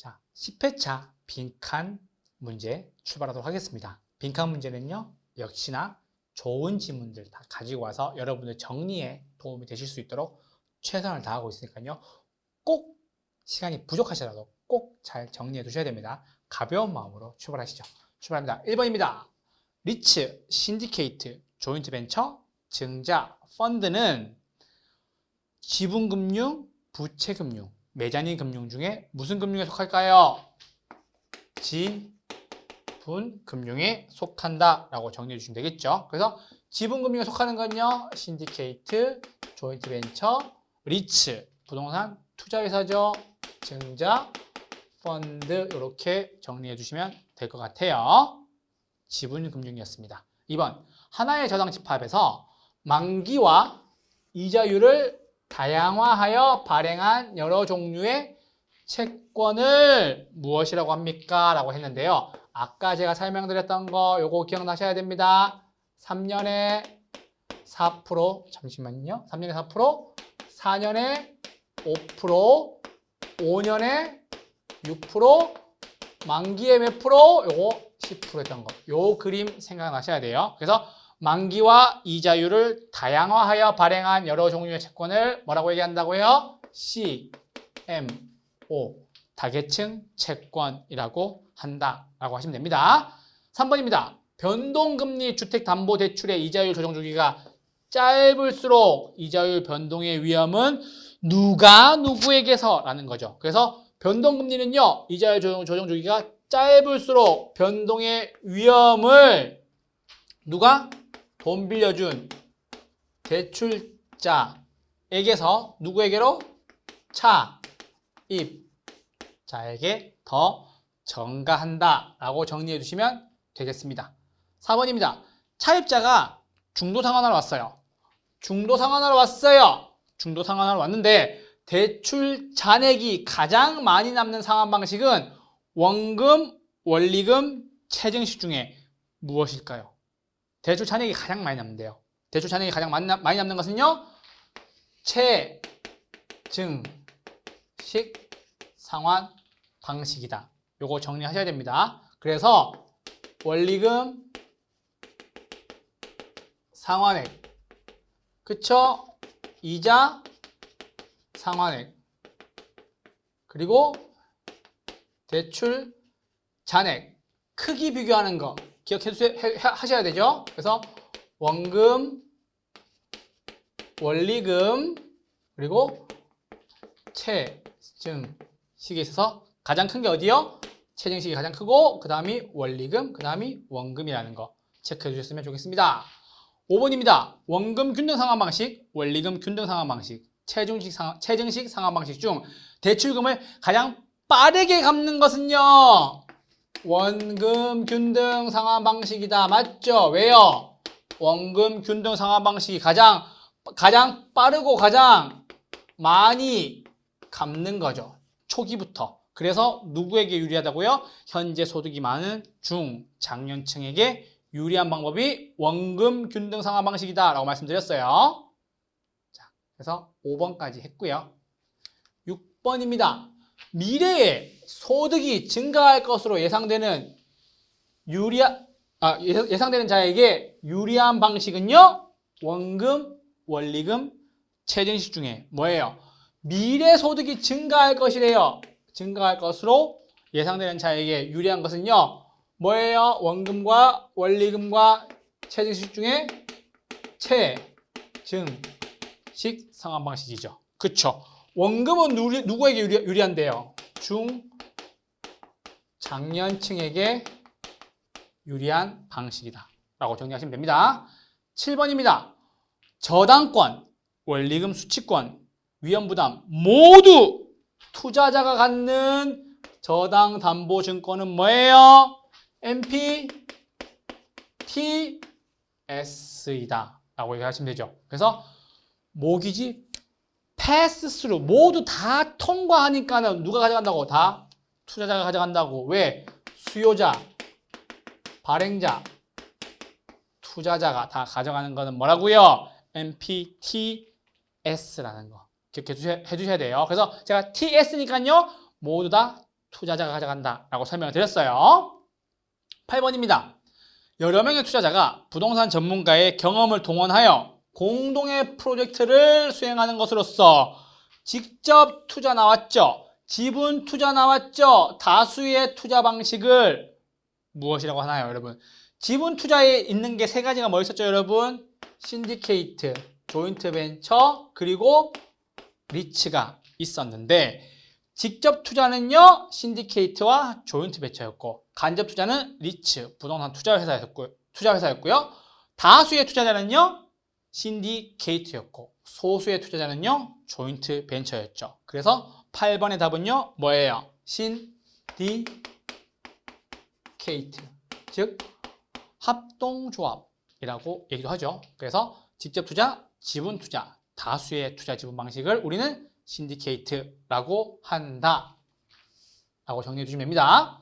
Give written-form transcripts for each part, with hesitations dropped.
자, 10회차 빈칸 문제 출발하도록 하겠습니다. 빈칸 문제는요, 역시나 좋은 지문들 다 가지고 와서 여러분들 정리에 도움이 되실 수 있도록 최선을 다하고 있으니까요. 꼭 시간이 부족하시더라도 꼭 잘 정리해 두셔야 됩니다. 가벼운 마음으로 출발하시죠. 출발합니다. 1번입니다. 리츠, 신디케이트, 조인트 벤처, 증자, 펀드는 지분금융, 부채금융, 매장인 금융 중에 무슨 금융에 속할까요? 지분금융에 속한다 라고 정리해 주시면 되겠죠. 그래서 지분금융에 속하는 건요, 신디케이트, 조인트 벤처, 리츠, 부동산 투자회사죠. 증자, 펀드 이렇게 정리해 주시면 될 것 같아요. 지분금융이었습니다. 2번, 하나의 저당 집합에서 만기와 이자율을 다양화하여 발행한 여러 종류의 채권을 무엇이라고 합니까? 라고 했는데요. 아까 제가 설명드렸던 거 요거 기억나셔야 됩니다. 3년에 4%, 잠시만요. 3년에 4%, 4년에 5%, 5년에 6%, 만기에 몇 프로? 요거 10% 했던 거. 요 그림 생각나셔야 돼요. 그래서 만기와 이자율을 다양화하여 발행한 여러 종류의 채권을 뭐라고 얘기한다고요? CMO, 다계층 채권이라고 한다라고 하시면 됩니다. 3번입니다. 변동금리 주택담보대출의 이자율 조정 주기가 짧을수록 이자율 변동의 위험은 누가 누구에게서 라는 거죠. 그래서 변동금리는요, 이자율 조정 주기가 짧을수록 변동의 위험을 누가? 돈 빌려준 대출자에게서 누구에게로? 차입자에게 더 전가한다 라고 정리해 주시면 되겠습니다. 4번입니다. 차입자가 중도상환하러 왔어요. 중도상환하러 왔는데 대출 잔액이 가장 많이 남는 상환 방식은 원금, 원리금, 체증식 중에 무엇일까요? 대출 잔액이 가장 많이 남는데요. 대출 잔액이 가장 많이 남는 것은요, 체증식 상환 방식이다. 요거 정리하셔야 됩니다. 그래서 원리금 상환액, 그쵸? 이자 상환액, 그리고 대출 잔액 크기 비교하는 거 기억하셔야 되죠. 그래서 원금, 원리금, 그리고 체증식에 있어서 가장 큰 게 어디요? 체증식이 가장 크고 그 다음이 원리금, 그 다음이 원금이라는 거 체크해 주셨으면 좋겠습니다. 5번입니다. 원금 균등 상환 방식, 원리금 균등 상환 방식, 체증식 상환 방식 중 대출금을 가장 빠르게 갚는 것은요, 원금 균등 상환 방식이다. 맞죠? 왜요? 원금 균등 상환 방식이 가장 빠르고 가장 많이 갚는 거죠. 초기부터. 그래서 누구에게 유리하다고요? 현재 소득이 많은 중장년층에게 유리한 방법이 원금 균등 상환 방식이다 라고 말씀드렸어요. 자, 그래서 5번까지 했고요. 6번입니다. 미래에 소득이 증가할 것으로 예상되는 예상되는 자에게 유리한 방식은요, 원금, 원리금, 체증식 중에 뭐예요? 미래 소득이 증가할 것이래요. 증가할 것으로 예상되는 자에게 유리한 것은요, 뭐예요? 원금과 원리금과 체증식 중에 체증식 상환 방식이죠. 그쵸? 원금은 누구에게 유리한데요? 중장년층에게 유리한 방식이다 라고 정리하시면 됩니다. 7번입니다. 저당권, 원리금 수취권, 위험부담 모두 투자자가 갖는 저당담보증권은 뭐예요? MPTS이다 라고 얘기하시면 되죠. 그래서 모기지 패스스루 모두 다 통과하니까는 누가 가져간다고? 다 투자자가 가져간다고. 왜? 수요자, 발행자, 투자자가 다 가져가는 거는 뭐라고요? MPTS라는 거 기억해 주셔야 돼요. 그래서 제가 TS니까요 모두 다 투자자가 가져간다 라고 설명을 드렸어요. 8번입니다. 여러 명의 투자자가 부동산 전문가의 경험을 동원하여 공동의 프로젝트를 수행하는 것으로서 직접 투자 나왔죠. 지분 투자 나왔죠. 다수의 투자 방식을 무엇이라고 하나요, 여러분? 지분 투자에 있는 게 세 가지가 뭐 있었죠, 여러분? 신디케이트, 조인트 벤처, 그리고 리츠가 있었는데 직접 투자는요, 신디케이트와 조인트 벤처였고 간접 투자는 리츠, 부동산 투자회사였고요. 다수의 투자자는요, 신디케이트였고 소수의 투자자는요, 조인트 벤처였죠. 그래서 8번의 답은요, 뭐예요? 신디케이트, 즉 합동조합이라고 얘기도 하죠. 그래서 직접 투자, 지분 투자, 다수의 투자 지분 방식을 우리는 신디케이트라고 한다 라고 정리해 주시면 됩니다.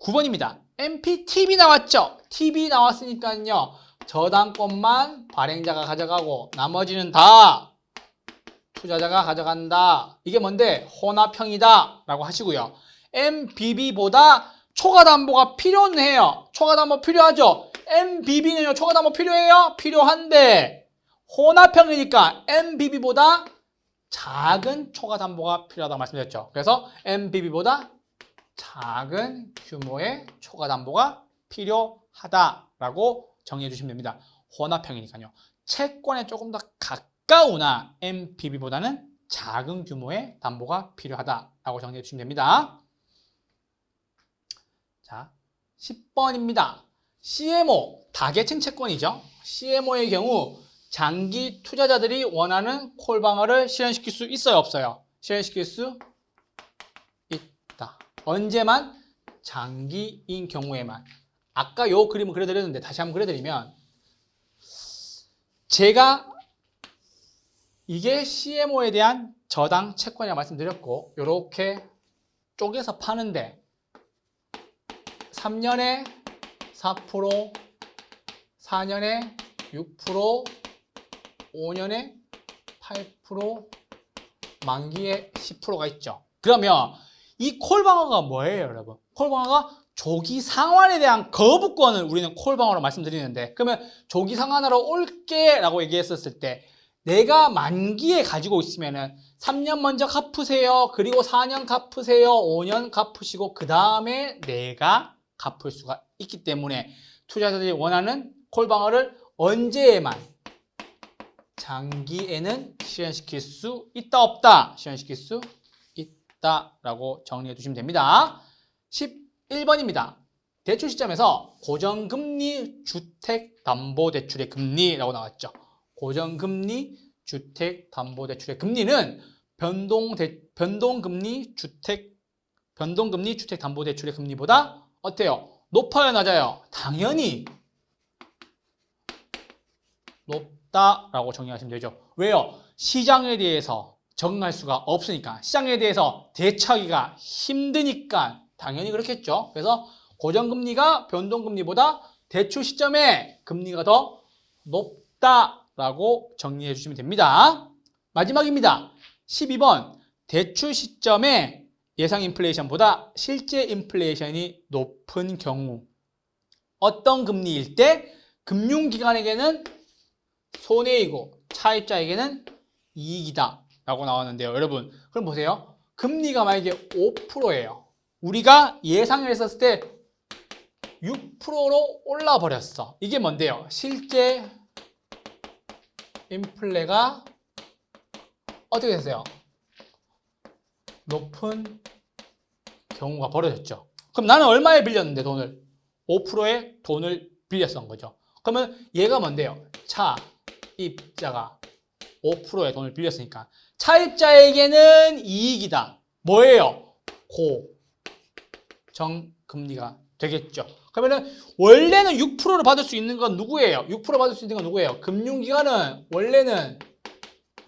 9번입니다. MPTB 나왔죠? TB 나왔으니까요, 저당권만 발행자가 가져가고 나머지는 다 투자자가 가져간다. 이게 뭔데? 혼합형이다 라고 하시고요. MBB보다 초과담보가 필요는 해요. 초과담보 필요하죠? MBB는요, 초과담보 필요해요? 필요한데 혼합형이니까 MBB보다 작은 초과담보가 필요하다고 말씀드렸죠. 그래서 MBB보다 작은 규모의 초과담보가 필요하다라고 정리해 주시면 됩니다. 혼합형이니까요. 채권에 조금 더 가까우나 MBB보다는 작은 규모의 담보가 필요하다라고 정리해 주시면 됩니다. 자, 10번입니다. CMO, 다계층 채권이죠. CMO의 경우 장기 투자자들이 원하는 콜방어를 실현시킬 수 있어요, 없어요? 실현시킬 수 있다. 언제만? 장기인 경우에만. 아까 요 그림을 그려드렸는데 다시 한번 그려드리면, 제가 이게 CMO에 대한 저당 채권이라고 말씀드렸고, 이렇게 쪼개서 파는데 3년에 4%, 4년에 6%, 5년에 8%, 만기에 10%가 있죠. 그러면 이 콜방어가 뭐예요, 여러분? 콜방어가 조기 상환에 대한 거부권을 우리는 콜방어로 말씀드리는데, 그러면 조기 상환하러 올게 라고 얘기했었을 때 내가 만기에 가지고 있으면은 3년 먼저 갚으세요, 그리고 4년 갚으세요, 5년 갚으시고 그 다음에 내가 갚을 수가 있기 때문에 투자자들이 원하는 콜방어를 언제에만, 장기에는 실현시킬 수 있다, 없다? 실현시킬 수 있다라고 정리해 주시면 됩니다. 11번입니다. 대출 시점에서 고정금리 주택담보대출의 금리라고 나왔죠. 고정금리 주택담보대출의 금리는 변동금리 주택담보대출의 금리보다 어때요? 높아요, 낮아요? 당연히 높다라고 정리하시면 되죠. 왜요? 시장에 대해서 적응할 수가 없으니까, 시장에 대해서 대처하기가 힘드니까 당연히 그렇겠죠. 그래서 고정금리가 변동금리보다 대출 시점에 금리가 더 높다라고 정리해 주시면 됩니다. 마지막입니다. 12번. 대출 시점에 예상 인플레이션보다 실제 인플레이션이 높은 경우, 어떤 금리일 때 금융기관에게는 손해이고 차입자에게는 이익이다 라고 나왔는데요. 여러분, 그럼 보세요. 금리가 만약에 5%예요. 우리가 예상을 했었을 때 6%로 올라 버렸어. 이게 뭔데요? 실제 인플레가 어떻게 됐어요? 높은 경우가 벌어졌죠. 그럼 나는 얼마에 빌렸는데 돈을? 5%의 돈을 빌렸던 거죠. 그러면 얘가 뭔데요? 차입자가 5%의 돈을 빌렸으니까 차입자에게는 이익이다. 뭐예요? 고정금리가 되겠죠. 그러면은 원래는 6%를 받을 수 있는 건 누구예요? 6% 받을 수 있는 건 누구예요? 금융기관은 원래는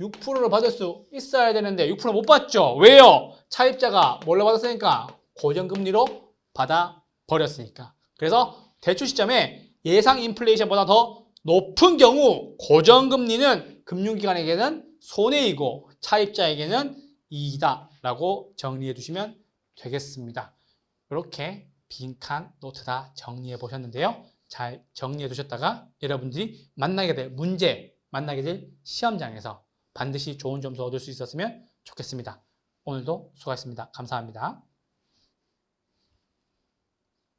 6%를 받을 수 있어야 되는데 6% 못 받죠. 왜요? 차입자가 뭘로 받았으니까? 고정금리로 받아버렸으니까. 그래서 대출 시점에 예상 인플레이션보다 더 높은 경우 고정금리는 금융기관에게는 손해이고 차입자에게는 이익이다 라고 정리해 주시면 되겠습니다. 이렇게 빈칸 노트 다 정리해 보셨는데요. 잘 정리해 두셨다가 여러분들이 만나게 될 문제, 만나게 될 시험장에서 반드시 좋은 점수 얻을 수 있었으면 좋겠습니다. 오늘도 수고하셨습니다. 감사합니다.